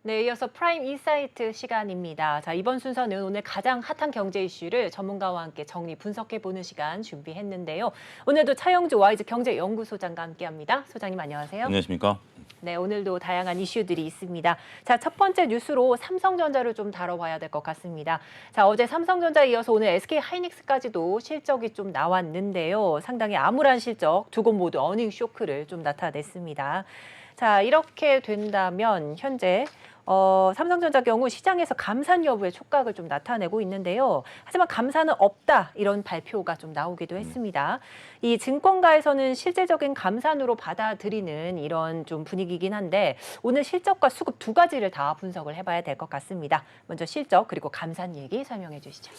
네, 이어서 프라임 인사이트 시간입니다. 자, 이번 순서는 오늘 가장 핫한 경제 이슈를 전문가와 함께 정리 분석해보는 시간 준비했는데요. 오늘도 차영주 와이즈 경제연구소장과 함께합니다. 소장님 안녕하세요. 안녕하십니까? 네, 오늘도 다양한 이슈들이 있습니다. 자, 첫 번째 뉴스로 삼성전자를 좀 다뤄봐야 될 것 같습니다. 자, 어제 삼성전자에 이어서 오늘 SK하이닉스까지도 실적이 좀 나왔는데요. 상당히 암울한 실적, 두 곳 모두 어닝 쇼크를 좀 나타냈습니다. 자, 이렇게 된다면 현재 삼성전자 경우 시장에서 감산 여부의 촉각을 좀 나타내고 있는데요. 하지만 감산은 없다 이런 발표가 좀 나오기도 했습니다. 이 증권가에서는 실제적인 감산으로 받아들이는 이런 좀 분위기긴 한데 오늘 실적과 수급 두 가지를 다 분석을 해봐야 될 것 같습니다. 먼저 실적 그리고 감산 얘기 설명해 주시죠.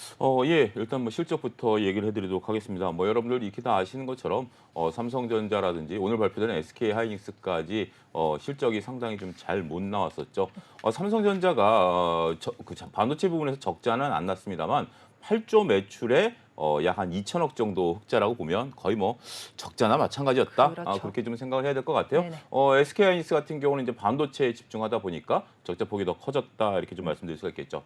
예, 일단 뭐 실적부터 얘기를 해드리도록 하겠습니다. 뭐 여러분들 익히 다 아시는 것처럼 삼성전자라든지 오늘 발표된 SK하이닉스까지 실적이 상당히 좀 잘 못 나왔었죠. 삼성전자가 반도체 부분에서 적자는 안 났습니다만 8조 매출에 약 한 2천억 정도 흑자라고 보면 거의 뭐 적자나 마찬가지였다. 그렇죠. 그렇게 좀 생각을 해야 될 것 같아요. 네네. SK하이닉스 같은 경우는 이제 반도체에 집중하다 보니까 적자폭이 더 커졌다 이렇게 좀 말씀드릴 수가 있겠죠.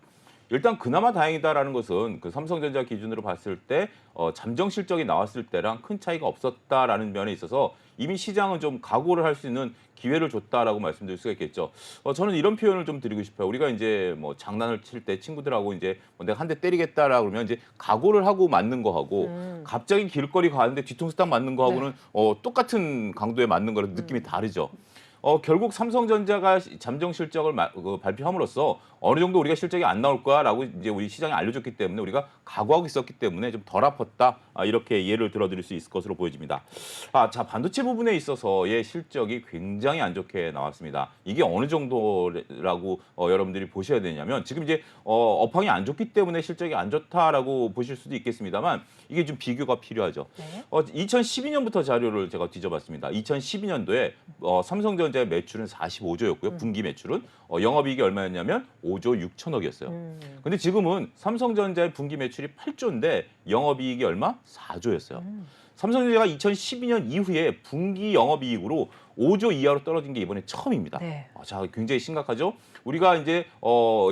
일단 그나마 다행이다라는 것은 그 삼성전자 기준으로 봤을 때 잠정 실적이 나왔을 때랑 큰 차이가 없었다라는 면에 있어서 이미 시장은 좀 각오를 할 수 있는 기회를 줬다라고 말씀드릴 수가 있겠죠. 저는 이런 표현을 좀 드리고 싶어요. 우리가 이제 뭐 장난을 칠 때 친구들하고 이제 뭐 내가 한 대 때리겠다라고 그러면 이제 각오를 하고 맞는 거하고 갑자기 길거리 가는데 뒤통수 딱 맞는 거하고는 똑같은 강도에 맞는 거랑 느낌이 다르죠. 결국 삼성전자가 잠정 실적을 발표함으로써 어느 정도 우리가 실적이 안 나올 거야라고 이제 우리 시장에 알려줬기 때문에 우리가 각오하고 있었기 때문에 좀 덜 아팠다 이렇게 예를 들어드릴 수 있을 것으로 보여집니다. 자 반도체 부분에 있어서의 실적이 굉장히 안 좋게 나왔습니다. 이게 어느 정도라고 여러분들이 보셔야 되냐면 지금 이제 업황이 안 좋기 때문에 실적이 안 좋다라고 보실 수도 있겠습니다만 이게 좀 비교가 필요하죠. 네. 2012년부터 자료를 제가 뒤져봤습니다. 2012년도에 삼성전자의 매출은 45조였고요. 분기 매출은 영업이익이 얼마였냐면 5조 6천억이었어요. 근데 지금은 삼성전자의 분기 매출이 8조인데 영업이익이 얼마? 4조였어요. 삼성전자가 2012년 이후에 분기 영업이익으로 5조 이하로 떨어진 게 이번에 처음입니다. 네. 자, 굉장히 심각하죠. 우리가 이제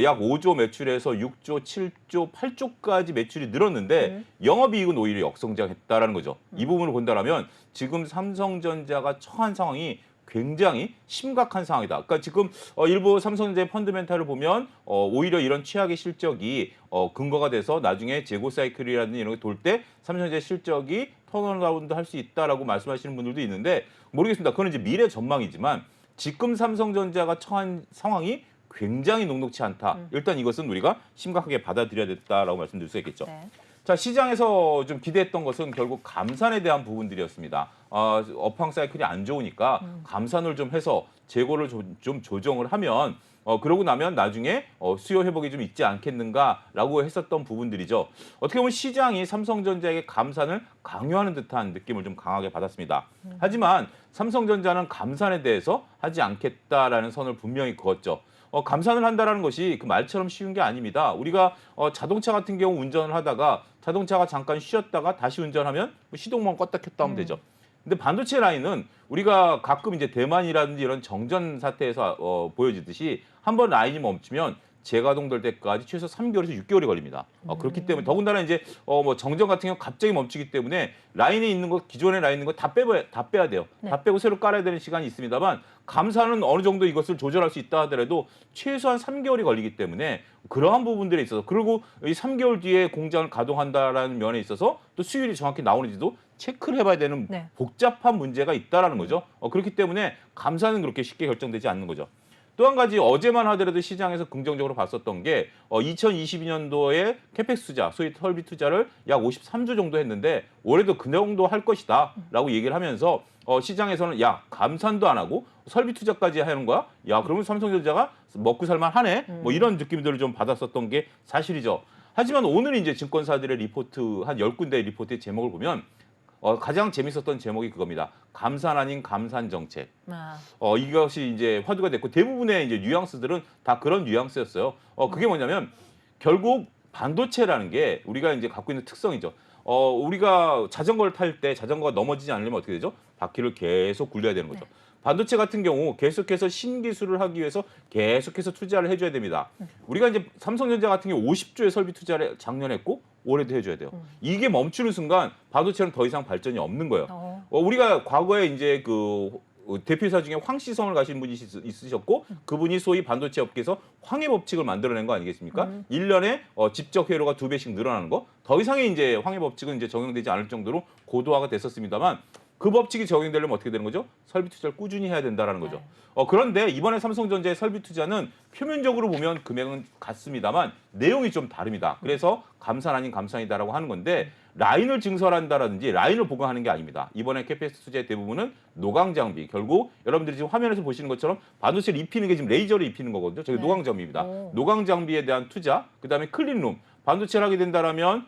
약 5조 매출에서 6조, 7조, 8조까지 매출이 늘었는데 영업이익은 오히려 역성장했다라는 거죠. 이 부분을 본다면 지금 삼성전자가 처한 상황이 굉장히 심각한 상황이다. 그러니까 지금 일부 삼성전자의 펀드멘탈을 보면 오히려 이런 최악의 실적이 근거가 돼서 나중에 재고 사이클이라든지 이런 게 돌 때 삼성전자의 실적이 턴어라운드 할 수 있다라고 말씀하시는 분들도 있는데 모르겠습니다. 그건 이제 미래 전망이지만 지금 삼성전자가 처한 상황이 굉장히 녹록치 않다. 일단 이것은 우리가 심각하게 받아들여야 됐다라고 말씀드릴 수 있겠죠. 네. 자, 시장에서 좀 기대했던 것은 결국 감산에 대한 부분들이었습니다. 업황 사이클이 안 좋으니까 감산을 좀 해서 재고를 좀 조정을 하면 그러고 나면 나중에 수요 회복이 좀 있지 않겠는가라고 했었던 부분들이죠. 어떻게 보면 시장이 삼성전자에게 감산을 강요하는 듯한 느낌을 좀 강하게 받았습니다. 하지만 삼성전자는 감산에 대해서 하지 않겠다라는 선을 분명히 그었죠. 감산을 한다라는 것이 그 말처럼 쉬운 게 아닙니다. 우리가 자동차 같은 경우 운전을 하다가 자동차가 잠깐 쉬었다가 다시 운전하면 시동만 껐다 켰다 하면 되죠. 근데 반도체 라인은 우리가 가끔 이제 대만이라든지 이런 정전 사태에서 보여지듯이 한번 라인이 멈추면 재가동될 때까지 최소 3개월에서 6개월이 걸립니다. 그렇기 때문에 더군다나 이제 뭐 정전 같은 경우 갑자기 멈추기 때문에 라인에 있는 것 기존에 라인에 있는 거 다 빼야 돼요. 네. 다 빼고 새로 깔아야 되는 시간이 있습니다만 감사는 어느 정도 이것을 조절할 수 있다 하더라도 최소한 3개월이 걸리기 때문에 그러한 부분들에 있어서 그리고 이 3개월 뒤에 공장을 가동한다라는 면에 있어서 또 수율이 정확히 나오는지도 체크를 해봐야 되는 네. 복잡한 문제가 있다라는 거죠. 그렇기 때문에 감사는 그렇게 쉽게 결정되지 않는 거죠. 또 한 가지 어제만 하더라도 시장에서 긍정적으로 봤었던 게 2022년도에 캐펙스 투자, 소위 설비 투자를 약 53조 정도 했는데 올해도 그 정도 할 것이다라고 얘기를 하면서 시장에서는 야 감산도 안 하고 설비 투자까지 하는 거야? 야 그러면 삼성전자가 먹고 살만하네? 뭐 이런 느낌들을 좀 받았었던 게 사실이죠. 하지만 오늘 이제 증권사들의 리포트 한 10군데 리포트의 제목을 보면 가장 재밌었던 제목이 그겁니다. 감산 아닌 감산 정책. 이것이 이제 화두가 됐고 대부분의 이제 뉘앙스들은 다 그런 뉘앙스였어요. 그게 뭐냐면 결국 반도체라는 게 우리가 이제 갖고 있는 특성이죠. 우리가 자전거를 탈 때 자전거가 넘어지지 않으려면 어떻게 되죠? 바퀴를 계속 굴려야 되는 거죠. 네. 반도체 같은 경우 계속해서 신기술을 하기 위해서 계속해서 투자를 해줘야 됩니다. 우리가 이제 삼성전자 같은 경우 50조의 설비 투자를 작년에 했고 올해도 해줘야 돼요. 이게 멈추는 순간 반도체는 더 이상 발전이 없는 거예요. 우리가 과거에 이제 그 대표이사 중에 황시성을 가신 분이 있으셨고 그분이 소위 반도체 업계에서 황해 법칙을 만들어낸 거 아니겠습니까? 1년에 집적 회로가 2배씩 늘어나는 거. 더 이상의 이제 황해 법칙은 이제 적용되지 않을 정도로 고도화가 됐었습니다만 그 법칙이 적용되려면 어떻게 되는 거죠? 설비 투자를 꾸준히 해야 된다라는 거죠. 그런데 이번에 삼성전자의 설비 투자는 표면적으로 보면 금액은 같습니다만 내용이 좀 다릅니다. 그래서 감산 아닌 감산이다라고 하는 건데 라인을 증설한다라든지 라인을 보강하는 게 아닙니다. 이번에 캐페스 투자의 대부분은 노광 장비. 결국 여러분들이 지금 화면에서 보시는 것처럼 반도체를 입히는 게 지금 레이저를 입히는 거거든요. 저게 노광 장비입니다. 노광 장비에 대한 투자, 그다음에 클린룸. 반도체를 하게 된다라면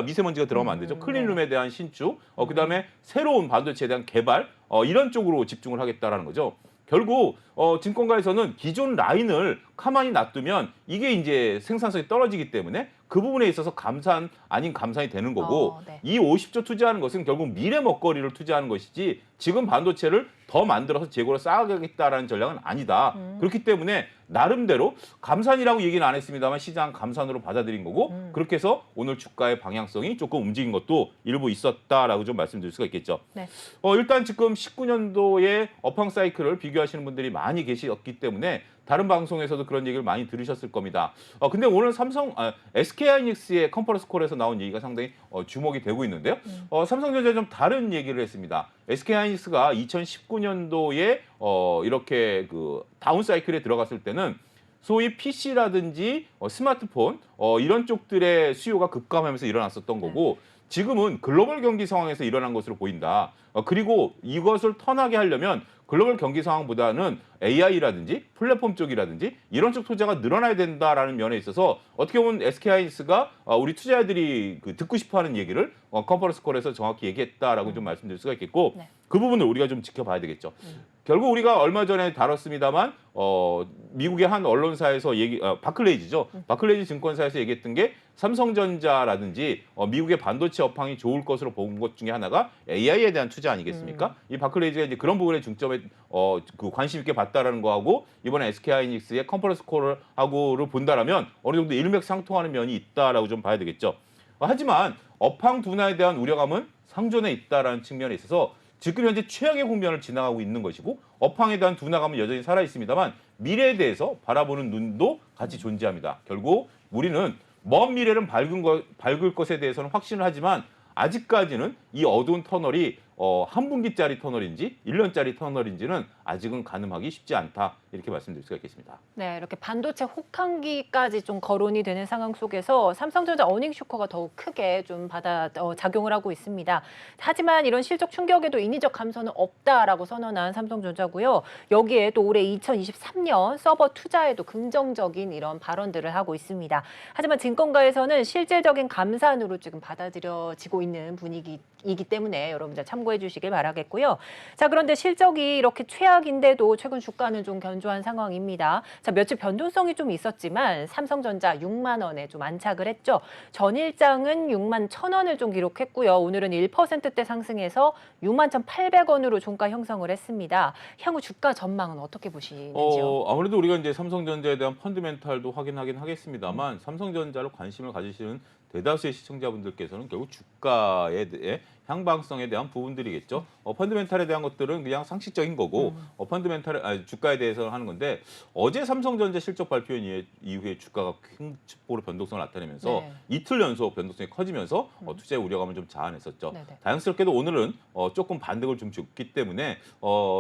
미세먼지가 들어가면 안 되죠. 클린룸에 대한 신축, 그다음에 새로운 반도체에 대한 개발 이런 쪽으로 집중을 하겠다라는 거죠. 결국 증권가에서는 기존 라인을 가만히 놔두면 이게 이제 생산성이 떨어지기 때문에 그 부분에 있어서 감산 아닌 감산이 되는 거고 네. 이 50조 투자하는 것은 결국 미래 먹거리를 투자하는 것이지 지금 반도체를 더 만들어서 재고를 쌓아가겠다라는 전략은 아니다. 그렇기 때문에 나름대로 감산이라고 얘기는 안 했습니다만 시장 감산으로 받아들인 거고 그렇게 해서 오늘 주가의 방향성이 조금 움직인 것도 일부 있었다라고 좀 말씀드릴 수가 있겠죠. 네. 일단 지금 19년도에 업황 사이클을 비교하시는 분들이 많이 계셨기 때문에 다른 방송에서도 그런 얘기를 많이 들으셨을 겁니다. 근데 오늘 SK하이닉스의 컨퍼런스 콜에서 나온 얘기가 상당히 주목이 되고 있는데요. 삼성전자 좀 다른 얘기를 했습니다. SK하이닉스가 2019년도에 이렇게 그 다운 사이클에 들어갔을 때는 소위 PC라든지 스마트폰 이런 쪽들의 수요가 급감하면서 일어났었던 거고 지금은 글로벌 경기 상황에서 일어난 것으로 보인다. 그리고 이것을 턴하게 하려면 글로벌 경기 상황보다는 AI라든지 플랫폼 쪽이라든지 이런 쪽 투자가 늘어나야 된다라는 면에 있어서 어떻게 보면 SK하이닉스가 우리 투자자들이 듣고 싶어하는 얘기를 컨퍼런스 콜에서 정확히 얘기했다라고 좀 말씀드릴 수가 있겠고 그 부분을 우리가 좀 지켜봐야 되겠죠. 결국 우리가 얼마 전에 다뤘습니다만 미국의 한 언론사에서 바클레이즈죠. 바클레이즈 증권사에서 얘기했던 게 삼성전자라든지 미국의 반도체 업황이 좋을 것으로 본 것 중에 하나가 AI에 대한 투자 아니겠습니까? 이 바클레이즈가 이제 그런 부분에 중점에 그 관심 있게 봤다라는 거하고 이번에 SK하이닉스의 컨퍼런스 콜을 하고를 본다라면 어느 정도 일맥상통하는 면이 있다라고 좀 봐야 되겠죠. 하지만 업황 둔화에 대한 우려감은 상존해 있다라는 측면에 있어서 지금 현재 최악의 국면을 지나가고 있는 것이고 업황에 대한 둔화감은 여전히 살아 있습니다만 미래에 대해서 바라보는 눈도 같이 존재합니다. 결국 우리는 먼 미래는 밝을 것에 대해서는 확신을 하지만 아직까지는 이 어두운 터널이 한 분기짜리 터널인지 1년짜리 터널인지는 아직은 가늠하기 쉽지 않다. 이렇게 말씀드릴 수가 있겠습니다. 네, 이렇게 반도체 혹한기까지 좀 거론이 되는 상황 속에서 삼성전자 어닝 쇼커가 더욱 크게 좀 작용을 하고 있습니다. 하지만 이런 실적 충격에도 인위적 감소는 없다라고 선언한 삼성전자고요. 여기에 또 올해 2023년 서버 투자에도 긍정적인 이런 발언들을 하고 있습니다. 하지만 증권가에서는 실질적인 감산으로 지금 받아들여지고 있는 분위기이기 때문에 여러분들 참고해 주시길 바라겠고요. 자, 그런데 실적이 이렇게 최악인데도 최근 주가는 좀 견조한 상황입니다. 자, 며칠 변동성이 좀 있었지만 삼성전자 6만 원에 좀 안착을 했죠. 전일장은 6만 1,000원을 좀 기록했고요. 오늘은 1%대 상승해서 6만 1,800원으로 종가 형성을 했습니다. 향후 주가 전망은 어떻게 보시는지요? 아무래도 우리가 이제 삼성전자에 대한 펀드멘탈도 확인하긴 하겠습니다만 삼성전자로 관심을 가지시는 대다수의 시청자분들께서는 결국 주가에 대해 향방성에 대한 부분들이겠죠. 펀드멘탈에 대한 것들은 그냥 상식적인 거고 주가에 대해서 하는 건데 어제 삼성전자 실적 발표 이후에 주가가 큰 축보로 변동성을 나타내면서 이틀 연속 변동성이 커지면서 투자의 우려감을 좀 자아냈었죠. 다행스럽게도 오늘은 조금 반등을 좀 줬기 때문에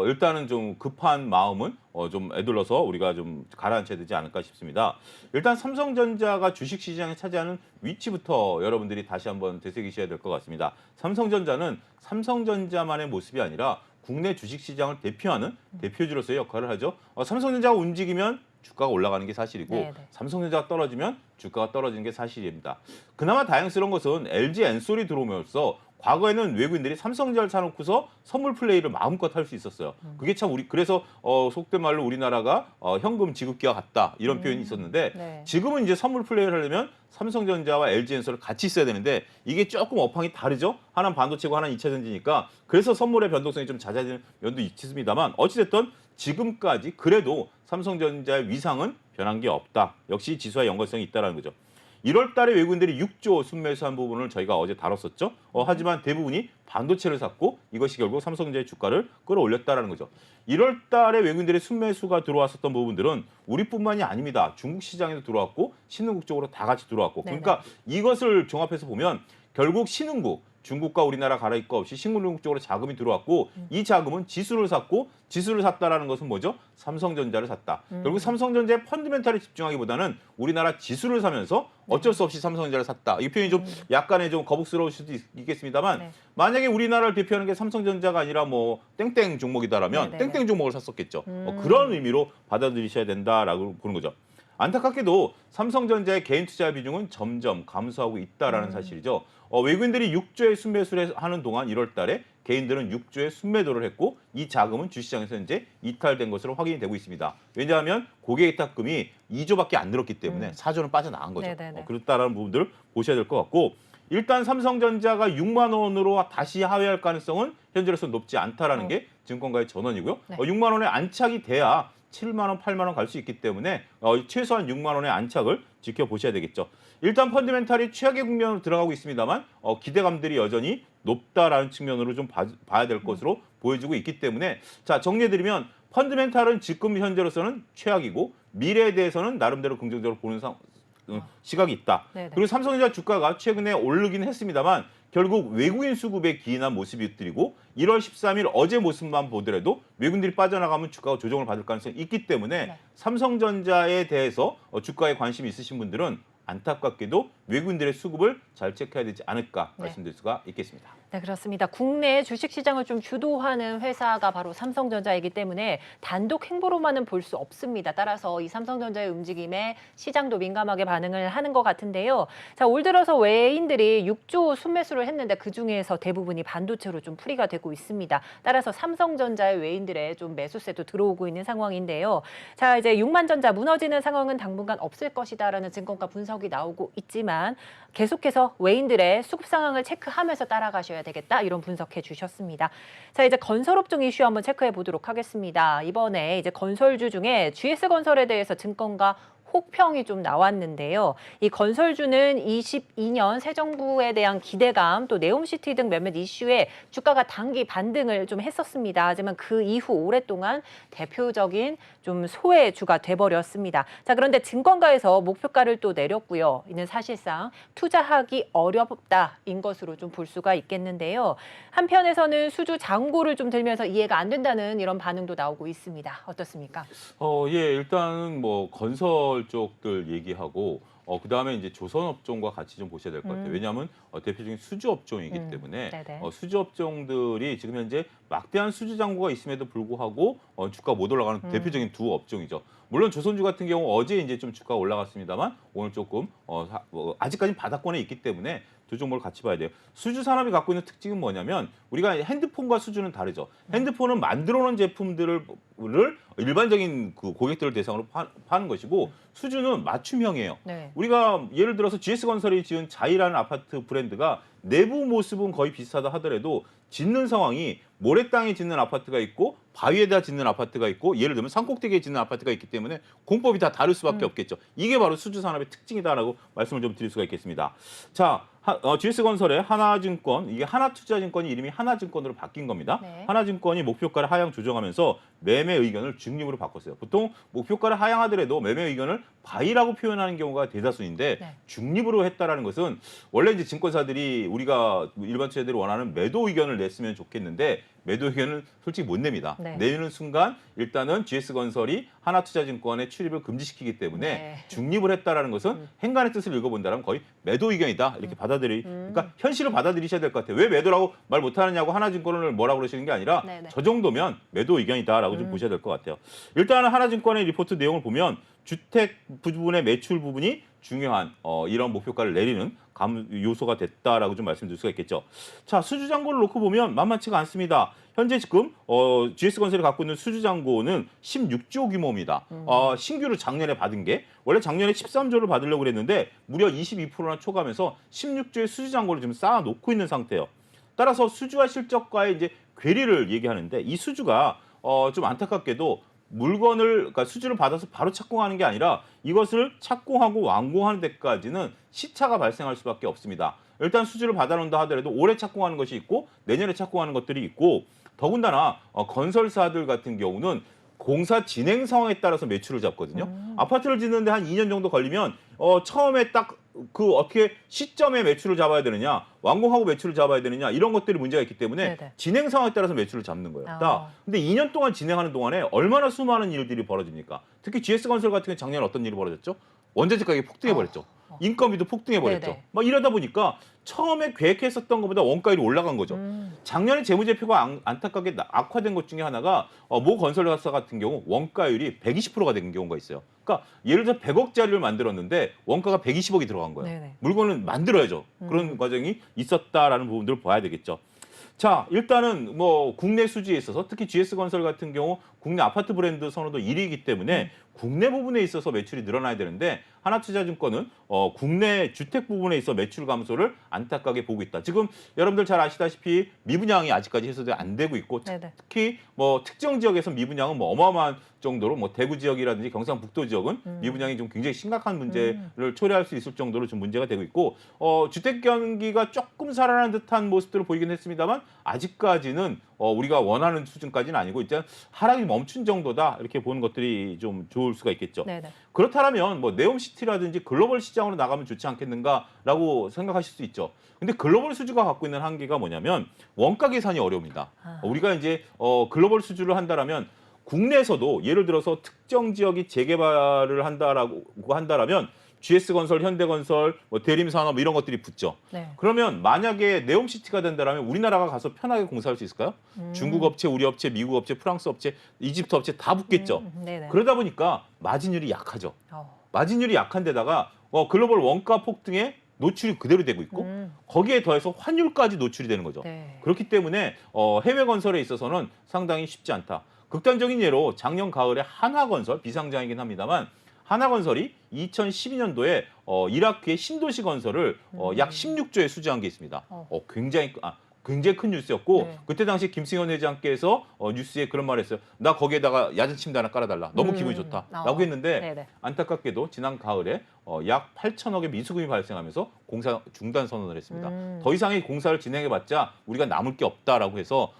일단은 좀 급한 마음은 좀 애둘러서 우리가 좀 가라앉혀야 되지 않을까 싶습니다. 일단 삼성전자가 주식시장에 차지하는 위치부터 여러분들이 다시 한번 되새기셔야 될 것 같습니다. 삼성전자는 삼성전자만의 모습이 아니라 국내 주식시장을 대표하는 대표주로서의 역할을 하죠. 삼성전자가 움직이면 주가가 올라가는 게 사실이고 삼성전자가 떨어지면 주가가 떨어지는 게 사실입니다. 그나마 다행스러운 것은 LG 엔솔이 들어오면서 과거에는 외국인들이 삼성전자를 사놓고서 선물 플레이를 마음껏 할 수 있었어요. 그게 참 그래서 속된 말로 우리나라가 현금 지급기와 같다 이런 표현이 있었는데 네. 지금은 이제 선물 플레이를 하려면 삼성전자와 LG엔솔을 같이 있어야 되는데 이게 조금 업황이 다르죠. 하나는 반도체고 하나는 2차 전지니까 그래서 선물의 변동성이 좀 잦아지는 면도 있습니다만 어찌됐든 지금까지 그래도 삼성전자의 위상은 변한 게 없다. 역시 지수와 연관성이 있다는 거죠. 1월 달에 외국인들이 6조 순매수한 부분을 저희가 어제 다뤘었죠. 하지만 대부분이 반도체를 샀고 이것이 결국 삼성전자의 주가를 끌어올렸다는 거죠. 1월 달에 외국인들의 순매수가 들어왔었던 부분들은 우리뿐만이 아닙니다. 중국 시장에도 들어왔고 신흥국 쪽으로 다 같이 들어왔고 그러니까 이것을 종합해서 보면 결국 신흥국 중국과 우리나라 가릴 거 없이 신흥국 쪽으로 자금이 들어왔고 이 자금은 지수를 샀고 지수를 샀다라는 것은 뭐죠? 삼성전자를 샀다. 결국 삼성전자의 펀드멘탈에 집중하기보다는 우리나라 지수를 사면서 어쩔 수 없이 삼성전자를 샀다. 이 표현이 좀 약간의 좀 거북스러울 수도 있겠습니다만 만약에 우리나라를 대표하는 게 삼성전자가 아니라 뭐 땡땡 종목이다라면 땡땡 종목을 샀었겠죠. 그런 의미로 받아들이셔야 된다라고 보는 거죠. 안타깝게도 삼성전자의 개인 투자 비중은 점점 감소하고 있다라는 사실이죠. 외국인들이 6조의 순매수를 하는 동안 1월 달에 개인들은 6조의 순매도를 했고 이 자금은 주시장에서 현재 이탈된 것으로 확인이 되고 있습니다. 왜냐하면 고객이탁금이 2조밖에 안 늘었기 때문에 4조는 빠져나간 거죠. 그렇다라는 부분들을 보셔야 될 것 같고 일단 삼성전자가 6만 원으로 다시 하회할 가능성은 현재로서 높지 않다라는 게 증권가의 전언이고요. 6만 원에 안착이 돼야 7만 원, 8만 원 갈 수 있기 때문에 최소한 6만 원의 안착을 지켜보셔야 되겠죠. 일단 펀드멘탈이 최악의 국면으로 들어가고 있습니다만 기대감들이 여전히 높다라는 측면으로 좀 봐야 될 것으로 보여지고 있기 때문에 자 정리해드리면 펀드멘탈은 지금 현재로서는 최악이고 미래에 대해서는 나름대로 긍정적으로 보는 시각이 있다. 그리고 삼성전자 주가가 최근에 오르긴 했습니다만 결국 외국인 수급에 기인한 모습이들이고 1월 13일 어제 모습만 보더라도 외국인들이 빠져나가면 주가가 조정을 받을 가능성이 있기 때문에 삼성전자에 대해서 주가에 관심이 있으신 분들은 안타깝게도 외국인들의 수급을 잘 체크해야 되지 않을까 말씀드릴 수가 있겠습니다. 네, 그렇습니다. 국내 주식시장을 좀 주도하는 회사가 바로 삼성전자이기 때문에 단독 행보로만은 볼 수 없습니다. 따라서 이 삼성전자의 움직임에 시장도 민감하게 반응을 하는 것 같은데요. 자, 올 들어서 외인들이 6조 순매수를 했는데 그중에서 대부분이 반도체로 좀 풀이가 되고 있습니다. 따라서 삼성전자의 외인들의 좀 매수세도 들어오고 있는 상황인데요. 자, 이제 6만전자 무너지는 상황은 당분간 없을 것이다라는 증권가 분석이 나오고 있지만 계속해서 외인들의 수급 상황을 체크하면서 따라가셔야 되겠다 이런 분석해 주셨습니다. 자, 이제 건설업종 이슈 한번 체크해 보도록 하겠습니다. 이번에 이제 건설주 중에 GS건설에 대해서 증권가 혹평이 좀 나왔는데요. 이 건설주는 22년 새 정부에 대한 기대감 또 네옴시티 등 몇몇 이슈에 주가가 단기 반등을 좀 했었습니다. 하지만 그 이후 오랫동안 대표적인 좀 소외주가 돼버렸습니다. 자, 그런데 증권가에서 목표가를 또 내렸고요. 이는 사실상 투자하기 어렵다인 것으로 좀 볼 수가 있겠는데요. 한편에서는 수주 잔고를 좀 들면서 이해가 안 된다는 이런 반응도 나오고 있습니다. 어떻습니까? 예, 일단은 뭐 건설 쪽들 얘기하고 그다음에 이제 조선업종과 같이 좀 보셔야 될 것 같아요. 왜냐하면 대표적인 수주업종이기 때문에 수주업종들이 지금 현재 막대한 수주 잔고가 있음에도 불구하고 주가 못 올라가는 대표적인 두 업종이죠. 물론 조선주 같은 경우 어제 이제 좀 주가가 올라갔습니다만 오늘 조금 아직까지는 바닥권에 있기 때문에 두 종목을 같이 봐야 돼요. 수주 산업이 갖고 있는 특징은 뭐냐면 우리가 핸드폰과 수주는 다르죠. 핸드폰은 만들어 놓은 제품들을 일반적인 그 고객들을 대상으로 파는 것이고 수주는 맞춤형이에요. 우리가 예를 들어서 GS건설이 지은 자이라는 아파트 브랜드가 내부 모습은 거의 비슷하다 하더라도 짓는 상황이 모래 땅에 짓는 아파트가 있고 바위에다 짓는 아파트가 있고 예를 들면 산꼭대기에 짓는 아파트가 있기 때문에 공법이 다 다를 수밖에 없겠죠. 이게 바로 수주 산업의 특징이다라고 말씀을 좀 드릴 수가 있겠습니다. 자, GS건설의 하나증권, 이게 하나투자증권이 이름이 하나증권으로 바뀐 겁니다. 하나증권이 목표가를 하향 조정하면서 매매 의견을 중립으로 바꿨어요. 보통 목표가를 하향하더라도 매매 의견을 바이라고 표현하는 경우가 대다수인데 중립으로 했다라는 것은 원래 이제 증권사들이 우리가 일반 투자자들이 원하는 매도 의견을 냈으면 좋겠는데 매도 의견을 솔직히 못 냅니다. 네. 내는 순간 일단은 GS건설이 하나투자증권의 출입을 금지시키기 때문에 네. 중립을 했다라는 것은 행간의 뜻을 읽어본다면 거의 매도 의견이다 이렇게 그러니까 현실을 받아들이셔야 될 것 같아요. 왜 매도라고 말 못하느냐고 하나증권을 뭐라고 그러시는 게 아니라 네네. 저 정도면 매도 의견이다라고 좀 보셔야 될 것 같아요. 일단은 하나증권의 리포트 내용을 보면 주택 부분의 매출 부분이 중요한 이런 목표가를 내리는 요소가 됐다라고 좀 말씀드릴 수가 있겠죠. 자, 수주잔고를 놓고 보면 만만치가 않습니다. 현재 지금 GS건설이 갖고 있는 수주잔고는 16조 규모입니다. 신규로 작년에 받은 게 원래 작년에 13조를 받으려고 그랬는데 무려 22%나 초과하면서 16조의 수주잔고를 지금 쌓아놓고 있는 상태예요. 따라서 수주와 실적과의 이제 괴리를 얘기하는데 이 수주가 좀 안타깝게도 그러니까 수주를 받아서 바로 착공하는 게 아니라 이것을 착공하고 완공하는 데까지는 시차가 발생할 수밖에 없습니다. 일단 수주를 받아놓는다 하더라도 올해 착공하는 것이 있고 내년에 착공하는 것들이 있고 더군다나 건설사들 같은 경우는 공사 진행 상황에 따라서 매출을 잡거든요. 아파트를 짓는데 한 2년 정도 걸리면 처음에 딱 어떻게 시점에 매출을 잡아야 되느냐, 완공하고 매출을 잡아야 되느냐 이런 것들이 문제가 있기 때문에 네네. 진행 상황에 따라서 매출을 잡는 거예요. 근데 2년 동안 진행하는 동안에 얼마나 수많은 일들이 벌어집니까? 특히 GS건설 같은 경우 작년에 어떤 일이 벌어졌죠? 원자재 가격이 폭등해버렸죠. 인건비도 폭등해버렸죠. 네네. 막 이러다 보니까 처음에 계획했었던 것보다 원가율이 올라간 거죠. 작년에 재무제표가 안타깝게 악화된 것 중에 하나가 모 건설사 같은 경우 원가율이 120%가 된 경우가 있어요. 그러니까 예를 들어 100억짜리를 만들었는데 원가가 120억이 들어간 거예요. 네네. 물건은 만들어야죠. 그런 과정이 있었다라는 부분들을 봐야 되겠죠. 자, 일단은 뭐 국내 수지에 있어서 특히 GS건설 같은 경우 국내 아파트 브랜드 선호도 1위이기 때문에 국내 부분에 있어서 매출이 늘어나야 되는데 하나투자증권은 국내 주택 부분에 있어 매출 감소를 안타깝게 보고 있다. 지금 여러분들 잘 아시다시피 미분양이 아직까지 해소가 안 되고 있고 네네. 특히 뭐 특정 지역에서 미분양은 뭐 어마어마한 정도로 뭐 대구 지역이라든지 경상북도 지역은 미분양이 좀 굉장히 심각한 문제를 초래할 수 있을 정도로 좀 문제가 되고 있고 주택 경기가 조금 살아나는 듯한 모습들을 보이긴 했습니다만 아직까지는 우리가 원하는 수준까지는 아니고 이제 하락이 멈춘 정도다 이렇게 보는 것들이 좀 좋을 수가 있겠죠. 네네. 그렇다면 뭐 네옴시티라든지 글로벌 시장으로 나가면 좋지 않겠는가라고 생각하실 수 있죠. 근데 글로벌 수주가 갖고 있는 한계가 뭐냐면 원가 계산이 어려웁니다. 우리가 이제 글로벌 수주를 한다라면 국내에서도 예를 들어서 특정 지역이 재개발을 한다라면 GS건설, 현대건설, 뭐 대림산업 이런 것들이 붙죠. 네. 그러면 만약에 네옴시티가 된다면 우리나라가 가서 편하게 공사할 수 있을까요? 중국 업체, 우리 업체, 미국 업체, 프랑스 업체, 이집트 업체 다 붙겠죠. 네네. 그러다 보니까 마진율이 약하죠. 어. 마진율이 약한 데다가 글로벌 원가 폭등에 노출이 그대로 되고 있고 거기에 더해서 환율까지 노출이 되는 거죠. 네. 그렇기 때문에 해외 건설에 있어서는 상당히 쉽지 않다. 극단적인 예로 작년 가을에 한화건설 비상장이긴 합니다만 하나건설이 2012년도에 이라크의 신도시 건설을 약 16조에 수주한 게 있습니다. 굉장히 큰 뉴스였고 네. 그때 당시 김승현 회장께서 뉴스에 그런 말을 했어요. 나 거기에다가 야전 침대 하나 깔아달라. 너무 기분이 좋다라고 했는데 네네. 안타깝게도 지난 가을에 약 8천억의 미수금이 발생하면서 공사 중단 선언을 했습니다. 더 이상의 공사를 진행해봤자 우리가 남을 게 없다라고 해서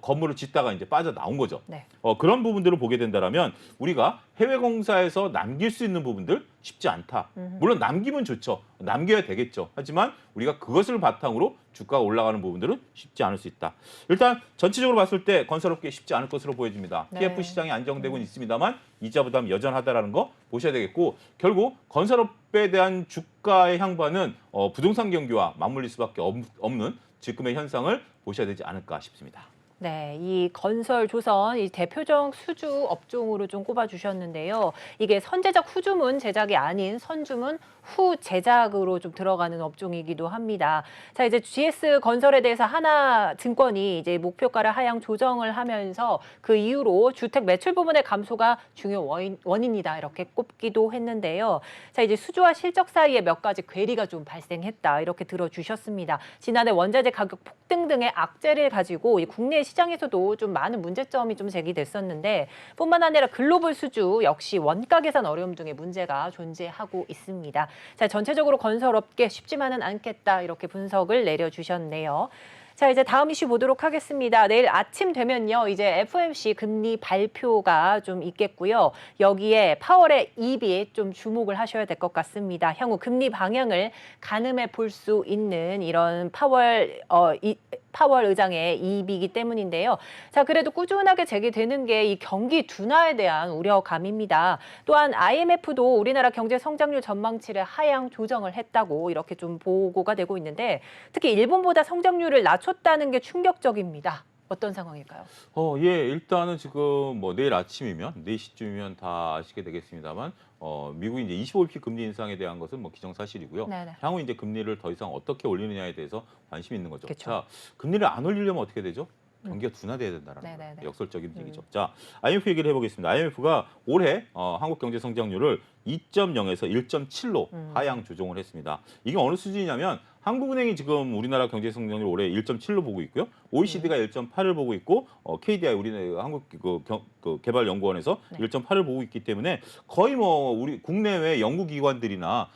건물을 짓다가 이제 빠져나온 거죠. 네. 그런 부분들을 보게 된다면 우리가 해외 공사에서 남길 수 있는 부분들 쉽지 않다. 물론 남기면 좋죠. 남겨야 되겠죠. 하지만 우리가 그것을 바탕으로 주가가 올라가는 부분들은 쉽지 않을 수 있다. 일단 전체적으로 봤을 때 건설업계 쉽지 않을 것으로 보여집니다. 네. PF 시장이 안정되고는 있습니다만 이자 부담 여전하다라는 거 보셔야 되겠고 결국 건설업에 대한 주가의 향반은 부동산 경기와 맞물릴 수밖에 없는 지금의 현상을 보셔야 되지 않을까 싶습니다. 네, 이 건설 조선 이 대표적 수주 업종으로 좀 꼽아주셨는데요. 이게 선제작 후주문 제작이 아닌 선주문 후 제작으로 좀 들어가는 업종이기도 합니다. 자, 이제 GS 건설에 대해서 하나증권이 이제 목표가를 하향 조정을 하면서 그 이후로 주택 매출 부분의 감소가 중요 원인이다 이렇게 꼽기도 했는데요. 자, 이제 수주와 실적 사이에 몇 가지 괴리가 좀 발생했다 이렇게 들어주셨습니다. 지난해 원자재 가격 폭등 등의 악재를 가지고 이 국내 시장에서도 좀 많은 문제점이 좀 제기됐었는데 뿐만 아니라 글로벌 수주 역시 원가 계산 어려움 등의 문제가 존재하고 있습니다. 자, 전체적으로 건설업계 쉽지만은 않겠다 이렇게 분석을 내려주셨네요. 자, 이제 다음 이슈 보도록 하겠습니다. 내일 아침 되면요, 이제 FOMC 금리 발표가 좀 있겠고요. 여기에 파월의 입이 좀 주목을 하셔야 될 것 같습니다. 향후 금리 방향을 가늠해 볼 수 있는 이런 파월 파월 의장의 입이기 때문인데요. 자, 그래도 꾸준하게 제기되는 게 이 경기 둔화에 대한 우려감입니다. 또한 IMF도 우리나라 경제 성장률 전망치를 하향 조정을 했다고 이렇게 좀 보고가 되고 있는데 특히 일본보다 성장률을 낮췄다는 게 충격적입니다. 어떤 상황일까요? 예, 일단은 지금 뭐 내일 아침이면 4시쯤이면 다 아시게 되겠습니다만 미국이 이제 25bp 금리 인상에 대한 것은 뭐 기정사실이고요. 네네. 향후 이제 금리를 더 이상 어떻게 올리느냐에 대해서 관심이 있는 거죠. 그쵸. 자, 금리를 안 올리려면 어떻게 되죠? 경기가 둔화돼야 된다는 네네네. 거예요. 역설적인 얘기죠. 자, IMF 얘기를 해보겠습니다. IMF가 올해 한국 경제 성장률을 2.0에서 1.7로 하향 조정을 했습니다. 이게 어느 수준이냐면 한국은행이 지금 우리나라 경제 성장률 올해 1.7로 보고 있고요. OECD가 1.8을 보고 있고 KDI 우리나라 한국 개발연구원에서 네. 1.8을 보고 있기 때문에 거의 뭐 우리 국내외 연구기관들이나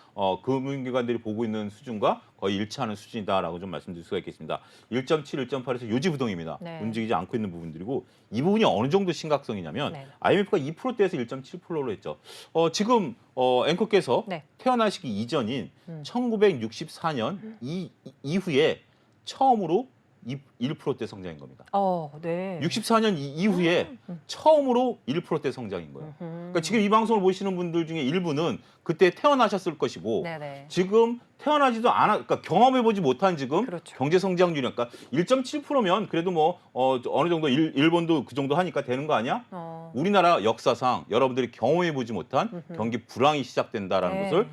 금융기관들이 보고 있는 수준과 거의 일치하는 수준이다라고 좀 말씀드릴 수가 있겠습니다. 1.7, 1.8에서 요지부동입니다. 네. 움직이지 않고 있는 부분들이고 이 부분이 어느 정도 심각성이냐면 네. IMF가 2%대에서 1.7%로 했죠. 지금 앵커께서 네. 태어나시기 이전인 1964년 이후에 처음으로 1%대 성장인 겁니다. 네. 64년 이후에 처음으로 1%대 성장인 거예요. 그러니까 지금 이 방송을 보시는 분들 중에 일부는 그때 태어나셨을 것이고 네네. 지금 태어나지도 않아, 그러니까 경험해보지 못한 지금 그렇죠. 경제 성장률이니까 1.7%면 그래도 뭐 어느 정도 일본도 그 정도 하니까 되는 거 아니야? 우리나라 역사상 여러분들이 경험해보지 못한 경기 불황이 시작된다라는 네. 것을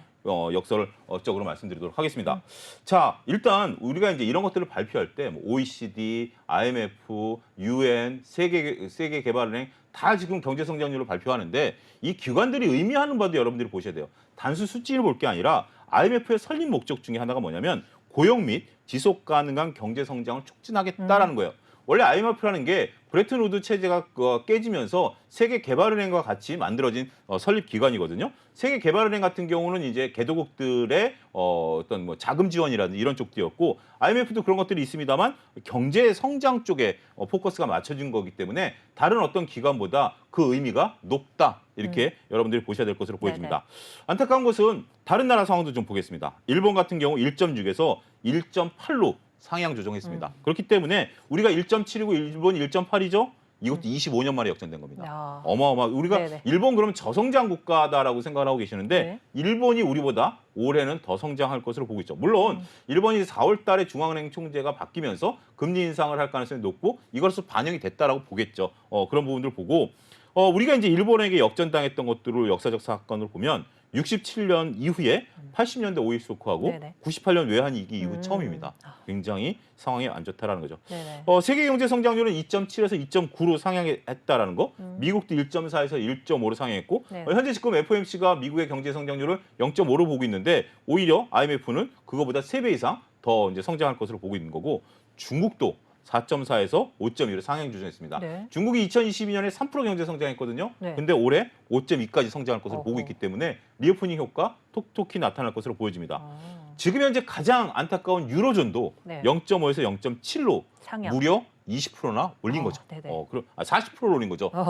역설적으로 말씀드리도록 하겠습니다. 자, 일단 우리가 이제 이런 것들을 발표할 때 뭐 OECD, IMF, UN, 세계 개발은행 다 지금 경제 성장률을 발표하는데 이 기관들이 의미하는 바도 여러분들이 보셔야 돼요. 단순 수치를 볼 게 아니라 IMF의 설립 목적 중에 하나가 뭐냐면 고용 및 지속 가능한 경제 성장을 촉진하겠다라는 거예요. 원래 IMF라는 게 브레튼 우드 체제가 깨지면서 세계 개발은행과 같이 만들어진 설립 기관이거든요. 세계 개발은행 같은 경우는 이제 개도국들의 어떤 뭐 자금 지원이라든지 이런 쪽이었고 IMF도 그런 것들이 있습니다만 경제 성장 쪽에 포커스가 맞춰진 거기 때문에 다른 어떤 기관보다 그 의미가 높다. 이렇게 여러분들이 보셔야 될 것으로 보여집니다. 안타까운 것은 다른 나라 상황도 좀 보겠습니다. 일본 같은 경우 1.6에서 1.8로 상향 조정했습니다. 그렇기 때문에 우리가 1.7이고 일본이 1.8이죠. 이것도 25년 만에 역전된 겁니다. 어마어마. 우리가 네네. 일본 그러면 저성장 국가다라고 생각을 하고 계시는데 네. 일본이 우리보다 올해는 더 성장할 것으로 보고 있죠. 물론 일본이 4월 달에 중앙은행 총재가 바뀌면서 금리 인상을 할 가능성이 높고 이것으로 반영이 됐다라고 보겠죠. 그런 부분들을 보고 우리가 이제 일본에게 역전당했던 것들을 역사적 사건으로 보면 67년 이후에 80년대 오일 쇼크하고 네네. 98년 외환위기 이후 처음입니다. 굉장히 상황이 안 좋다라는 거죠. 네네. 세계 경제 성장률은 2.7에서 2.9로 상향했다라는 거. 미국도 1.4에서 1.5로 상향했고 네. 현재 지금 FOMC가 미국의 경제 성장률을 0.5로 보고 있는데 오히려 IMF는 그거보다 3배 이상 더 이제 성장할 것으로 보고 있는 거고 중국도 4.4에서 5.2로 상향 조정했습니다. 네. 중국이 2022년에 3% 경제 성장했거든요. 네. 근데 올해 5.2까지 성장할 것으로 보고 어허. 있기 때문에 리오프닝 효과 톡톡히 나타날 것으로 보여집니다. 아, 지금 현재 가장 안타까운 유로존도 네. 0.5에서 0.7로 상향. 무려 20%나 올린 거죠. 네네. 40%를 올린 거죠. 네.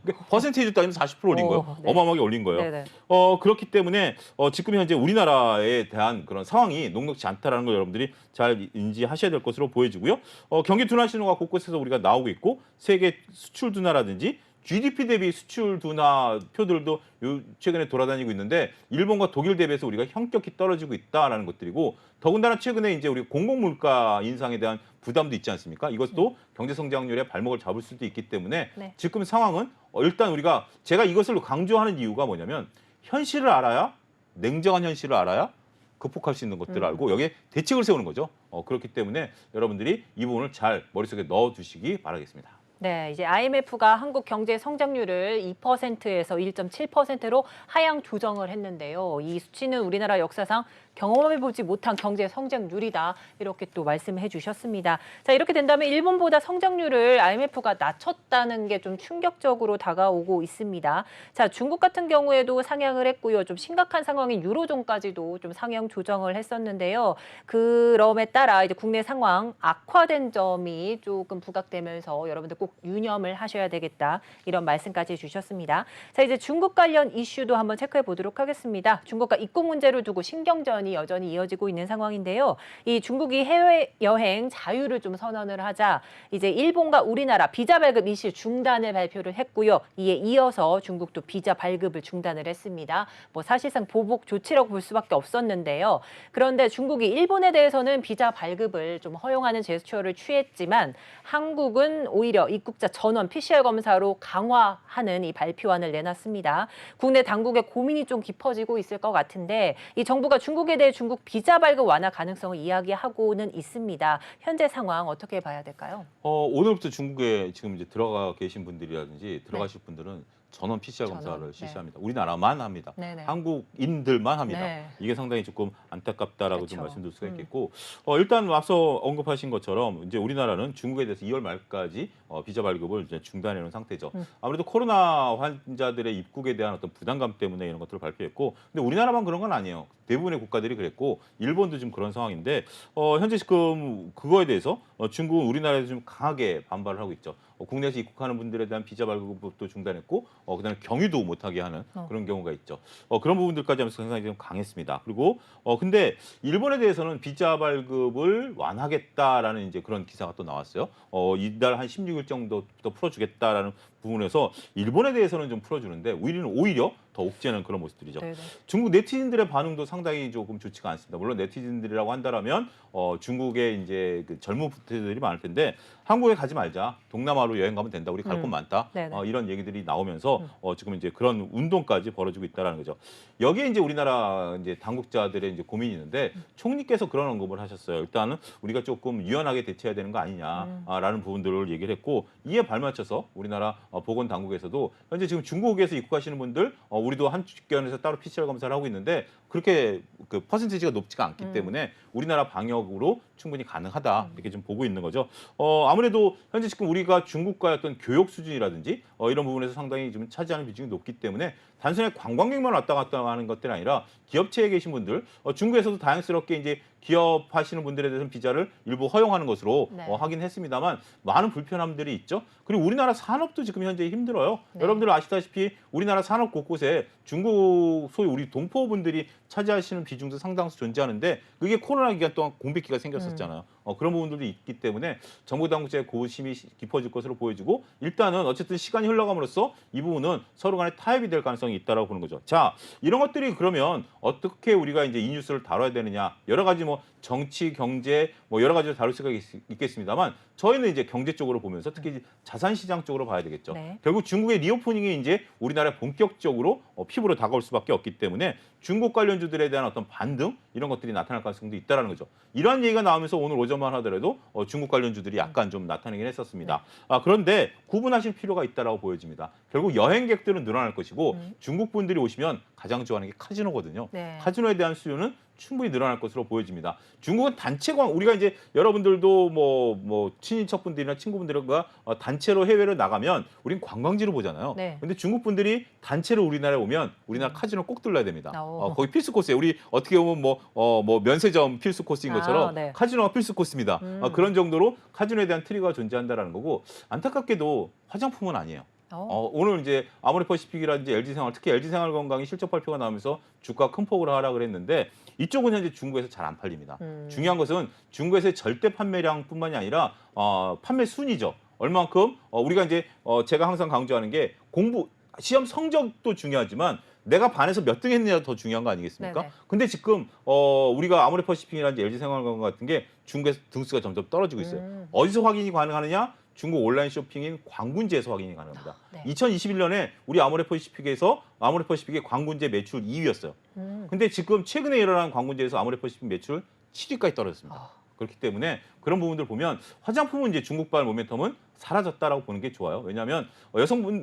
그러니까 퍼센테이지 따지면 40% 올린 거예요. 네. 어마어마하게 올린 거예요. 네네. 그렇기 때문에 지금 현재 우리나라에 대한 그런 상황이 녹록지 않다라는 걸 여러분들이 잘 인지하셔야 될 것으로 보여지고요. 경기 둔화 신호가 곳곳에서 우리가 나오고 있고 세계 수출 둔화라든지 GDP 대비 수출 둔화 표들도 최근에 돌아다니고 있는데 일본과 독일 대비해서 우리가 현격히 떨어지고 있다라는 것들이고 더군다나 최근에 이제 우리 공공물가 인상에 대한 부담도 있지 않습니까? 이것도 경제 성장률에 발목을 잡을 수도 있기 때문에 네. 지금 상황은 일단 우리가 제가 이것을 강조하는 이유가 뭐냐면 현실을 알아야 냉정한 현실을 알아야 극복할 수 있는 것들을 알고 여기에 대책을 세우는 거죠. 그렇기 때문에 여러분들이 이 부분을 잘 머릿속에 넣어두시기 바라겠습니다. 네, 이제 IMF가 한국 경제 성장률을 2%에서 1.7%로 하향 조정을 했는데요. 이 수치는 우리나라 역사상 경험해보지 못한 경제 성장률이다. 이렇게 또 말씀해 주셨습니다. 자, 이렇게 된다면 일본보다 성장률을 IMF가 낮췄다는 게 좀 충격적으로 다가오고 있습니다. 자, 중국 같은 경우에도 상향을 했고요. 좀 심각한 상황인 유로존까지도 좀 상향 조정을 했었는데요. 그럼에 따라 이제 국내 상황 악화된 점이 조금 부각되면서 여러분들 꼭 꼭 유념을 하셔야 되겠다. 이런 말씀까지 주셨습니다. 자, 이제 중국 관련 이슈도 한번 체크해 보도록 하겠습니다. 중국과 입국 문제를 두고 신경전이 여전히 이어지고 있는 상황인데요. 이 중국이 해외 여행 자유를 좀 선언을 하자 이제 일본과 우리나라 비자 발급 일시 중단을 발표를 했고요. 이에 이어서 중국도 비자 발급을 중단을 했습니다. 뭐 사실상 보복 조치라고 볼 수밖에 없었는데요. 그런데 중국이 일본에 대해서는 비자 발급을 좀 허용하는 제스처를 취했지만 한국은 오히려 입국자 전원 PCR 검사로 강화하는 이 발표안을 내놨습니다. 국내 당국의 고민이 좀 깊어지고 있을 것 같은데 이 정부가 중국에 대해 중국 비자 발급 완화 가능성을 이야기하고는 있습니다. 현재 상황 어떻게 봐야 될까요? 오늘부터 중국에 지금 이제 들어가 계신 분들이라든지 들어가실 분들은 전원 PCR 전원, 검사를 네. 실시합니다. 우리나라만 합니다. 네네. 한국인들만 합니다. 네. 이게 상당히 조금 안타깝다라고 좀 그렇죠. 말씀드릴 수가 있겠고 일단 앞서 언급하신 것처럼 이제 우리나라는 중국에 대해서 2월 말까지 비자 발급을 이제 중단해 놓은 상태죠. 아무래도 코로나 환자들의 입국에 대한 어떤 부담감 때문에 이런 것들을 발표했고, 근데 우리나라만 그런 건 아니에요. 대부분의 국가들이 그랬고 일본도 지금 그런 상황인데 현재 지금 그거에 대해서 중국은 우리나라에서 좀 강하게 반발을 하고 있죠. 국내에서 입국하는 분들에 대한 비자 발급도 중단했고 그다음에 경유도 못하게 하는 그런 경우가 있죠. 그런 부분들까지 하면서 상당히 좀 강했습니다. 그리고 근데 일본에 대해서는 비자 발급을 완화하겠다라는 이제 그런 기사가 또 나왔어요. 이달 한 16일 정도부터 풀어주겠다라는 부분에서 일본에 대해서는 좀 풀어주는데 우리는 오히려 더 옥죄는 그런 모습들이죠. 네네. 중국 네티즌들의 반응도 상당히 조금 좋지가 않습니다. 물론 네티즌들이라고 한다라면 중국의 이제 그 젊은 분들이 많을 텐데 한국에 가지 말자, 동남아로 여행 가면 된다, 우리 갈 곳 많다, 이런 얘기들이 나오면서 지금 이제 그런 운동까지 벌어지고 있다라는 거죠. 여기에 이제 우리나라 이제 당국자들의 이제 고민이 있는데 총리께서 그런 언급을 하셨어요. 일단은 우리가 조금 유연하게 대처해야 되는 거 아니냐라는 부분들을 얘기를 했고 이에 발맞춰서 우리나라 보건 당국에서도 현재 지금 중국에서 입국하시는 분들 우리도 한 주권에서 따로 PCR 검사를 하고 있는데 그렇게 그 퍼센티지가 높지가 않기 때문에 우리나라 방역으로 충분히 가능하다 이렇게 좀 보고 있는 거죠. 아무래도 현재 지금 우리가 중국과의 어떤 교역 수준이라든지 이런 부분에서 상당히 좀 차지하는 비중이 높기 때문에 단순히 관광객만 왔다 갔다 하는 것들이 아니라 기업체에 계신 분들 중국에서도 다양스럽게 이제 기업 하시는 분들에 대해서는 비자를 일부 허용하는 것으로 하긴 했습니다만 많은 불편함들이 있죠. 그리고 우리나라 산업도 지금 현재 힘들어요. 여러분들 아시다시피 우리나라 산업 곳곳에 중국 소위 우리 동포분들이 차지하시는 비중도 상당수 존재하는데 그게 코로나 기간 동안 공백기가 생겼었잖아요. 그런 부분들도 있기 때문에 정부 당국자의 고심이 깊어질 것으로 보여지고 일단은 어쨌든 시간이 흘러감으로써 이 부분은 서로 간에 타협이 될 가능성이 있다라고 보는 거죠. 자, 이런 것들이 그러면 어떻게 우리가 이제 이 뉴스를 다뤄야 되느냐 여러 가지 뭐 정치, 경제 여러 가지로 다룰 수가 있겠습니다만 저희는 이제 경제 쪽으로 보면서 특히 자산 시장 쪽으로 봐야 되겠죠. 결국 중국의 리오프닝이 이제 우리나라에 본격적으로 피부로 다가올 수밖에 없기 때문에 중국 관련주들에 대한 어떤 반등 이런 것들이 나타날 가능성도 있다라는 거죠. 이런 얘기가 나오면서 오늘 오전만 하더라도 중국 관련주들이 약간 좀 나타나긴 했었습니다. 그런데 구분하실 필요가 있다라고 보여집니다. 결국 여행객들은 늘어날 것이고 중국 분들이 오시면 가장 좋아하는 게 카지노거든요. 카지노에 대한 수요는 충분히 늘어날 것으로 보여집니다. 중국은 단체 우리가 이제 여러분들도 뭐 친인척분들이나 친구분들과 단체로 해외를 나가면 우린 관광지로 보잖아요. 근데 중국 분들이 단체로 우리나라에 오면 우리나라 카지노 꼭 들러야 됩니다. 거의 필수 코스예요. 우리 어떻게 보면 뭐 면세점 필수 코스인 것처럼 카지노가 필수 코스입니다. 그런 정도로 카지노에 대한 트리거가 존재한다라는 거고 안타깝게도 화장품은 아니에요. 오늘 이제 아모레퍼시픽이라든지 LG생활, 특히 LG생활건강이 실적 발표가 나오면서 주가 큰 폭으로 하락을 했는데 이쪽은 현재 중국에서 잘 안 팔립니다. 중요한 것은 중국에서의 절대 판매량뿐만이 아니라 판매 순위죠. 얼만큼 우리가 이제 제가 항상 강조하는 게 시험 성적도 중요하지만 내가 반에서 몇 등 했느냐가 더 중요한 거 아니겠습니까? 근데 지금 우리가 아모레퍼시픽이라든지 LG생활건강 같은 게 중국에서 등수가 점점 떨어지고 있어요. 어디서 확인이 가능하느냐? 중국 온라인 쇼핑인 광군제에서 확인이 가능합니다. 2021년에 우리 아모레퍼시픽의 광군제 매출 2위였어요. 근데 지금 최근에 일어난 광군제에서 아모레퍼시픽 매출 7위까지 떨어졌습니다. 그렇기 때문에 그런 부분들 보면 화장품은 이제 중국발 모멘텀은 사라졌다라고 보는 게 좋아요. 왜냐하면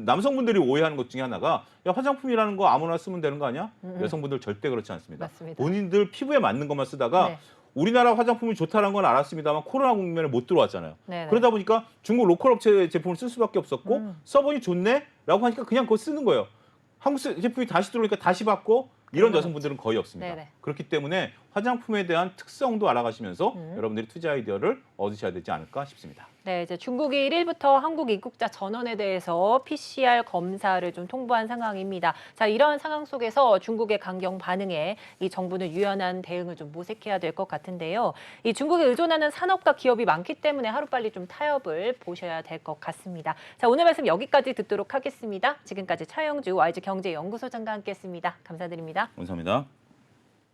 남성분들이 오해하는 것 중에 하나가 야 화장품이라는 거 아무나 쓰면 되는 거 아니야? 여성분들 절대 그렇지 않습니다. 맞습니다. 본인들 피부에 맞는 것만 쓰다가 우리나라 화장품이 좋다는 건 알았습니다만 코로나 국면에 못 들어왔잖아요. 그러다 보니까 중국 로컬 업체 제품을 쓸 수밖에 없었고 써보니 좋네라고 하니까 그냥 그거 쓰는 거예요. 한국 제품이 다시 들어오니까 다시 받고 이런 여성분들은 거의 없습니다. 그렇기 때문에 화장품에 대한 특성도 알아가시면서 여러분들이 투자 아이디어를 얻으셔야 되지 않을까 싶습니다. 네, 이제 중국이 1일부터 한국 입국자 전원에 대해서 PCR 검사를 좀 통보한 상황입니다. 자, 이러한 상황 속에서 중국의 강경 반응에 이 정부는 유연한 대응을 좀 모색해야 될 것 같은데요. 이 중국에 의존하는 산업과 기업이 많기 때문에 하루빨리 좀 타협을 보셔야 될 것 같습니다. 자, 오늘 말씀 여기까지 듣도록 하겠습니다. 지금까지 차영주 YG경제연구소장과 함께했습니다. 감사드립니다. 감사합니다.